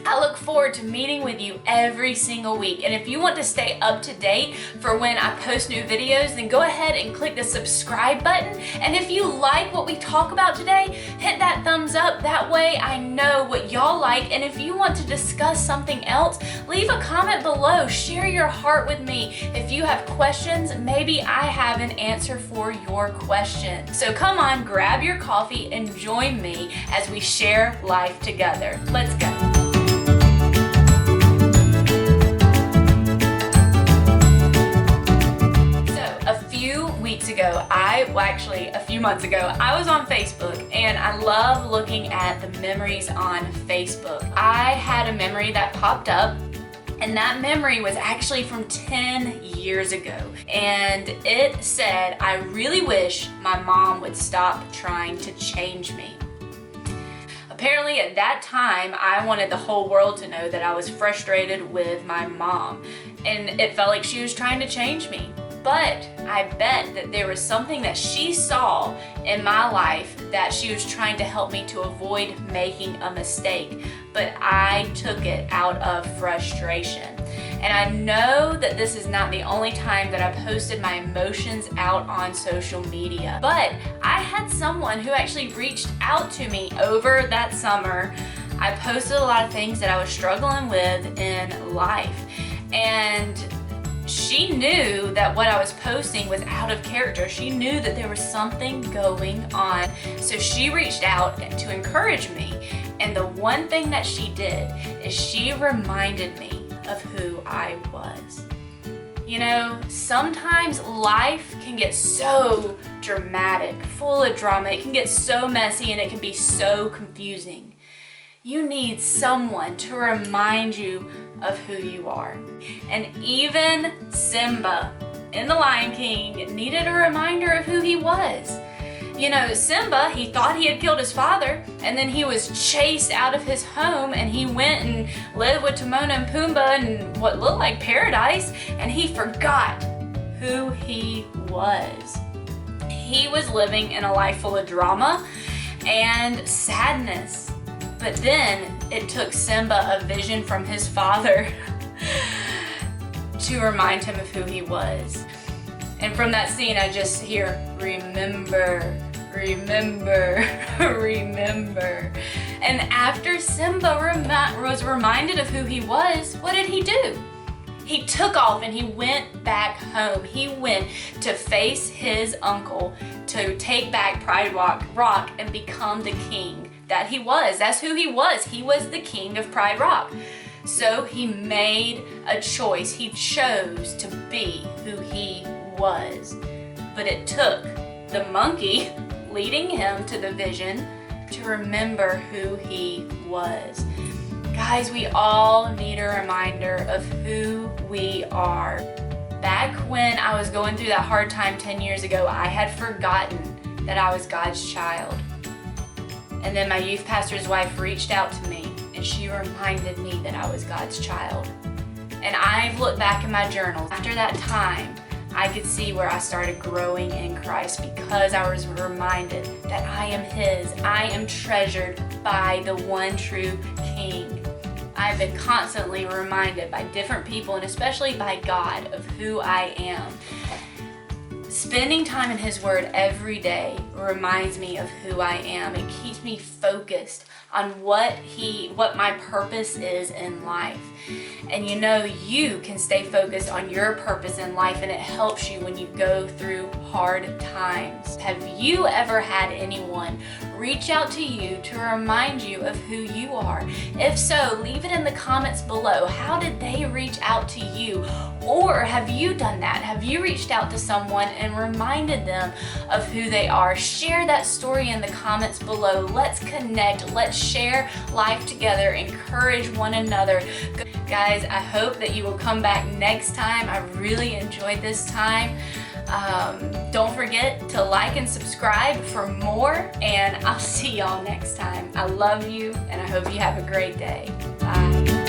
I look forward to meeting with you every single week. And if you want to stay up to date for when I post new videos, then go ahead and click the subscribe button. And if you like what we talk about today, hit that thumbs up. That way I know what y'all like. And if you want to discuss something else, leave a comment below. Share your heart with me. If you have questions, maybe I have an answer for your question. So come on, grab your coffee and join me as we share life together. Let's go. A few months ago, I was on Facebook, and I love looking at the memories on Facebook. I had a memory that popped up, and that memory was actually from 10 years ago. And it said, "I really wish my mom would stop trying to change me." Apparently at that time, I wanted the whole world to know that I was frustrated with my mom, and it felt like she was trying to change me. But I bet that there was something that she saw in my life that she was trying to help me to avoid making a mistake. But I took it out of frustration. And I know that this is not the only time that I posted my emotions out on social media. But I had someone who actually reached out to me over that summer. I posted a lot of things that I was struggling with in life. And she knew that what I was posting was out of character. She knew that there was something going on. So she reached out to encourage me. And the one thing that she did is she reminded me of who I was. You know, sometimes life can get so dramatic, full of drama. It can get so messy and it can be so confusing. You need someone to remind you of who you are. And even Simba in The Lion King needed a reminder of who he was. You know, Simba, he thought he had killed his father, and then he was chased out of his home, and he went and lived with Timon and Pumbaa in what looked like paradise, and he forgot who he was. He was living in a life full of drama and sadness. But then it took Simba a vision from his father to remind him of who he was. And from that scene, I just hear, remember, remember, remember. And after Simba was reminded of who he was, what did he do? He took off and he went back home. He went to face his uncle to take back Pride Rock and become the king that he was. That's who he was. He was the king of Pride Rock. So he made a choice. He chose to be who he was. But it took the monkey leading him to the vision to remember who he was. Guys, we all need a reminder of who we are. Back when I was going through that hard time 10 years ago, I had forgotten that I was God's child. And then my youth pastor's wife reached out to me and she reminded me that I was God's child. And I've looked back in my journals. After that time, I could see where I started growing in Christ because I was reminded that I am His. I am treasured by the one true King. I've been constantly reminded by different people and especially by God of who I am. Spending time in His Word every day reminds me of who I am. It keeps me focused on what my purpose is in life. And you know, you can stay focused on your purpose in life, and it helps you when you go through hard times. Have you ever had anyone reach out to you to remind you of who you are? If so, leave it in the comments below. How did they reach out to you? Or have you done that? Have you reached out to someone and reminded them of who they are? Share that story in the comments below. Let's connect. Let's share life together. Encourage one another. Guys, I hope that you will come back next time. I really enjoyed this time. Don't forget to like and subscribe for more, and I'll see y'all next time. I love you, and I hope you have a great day. Bye.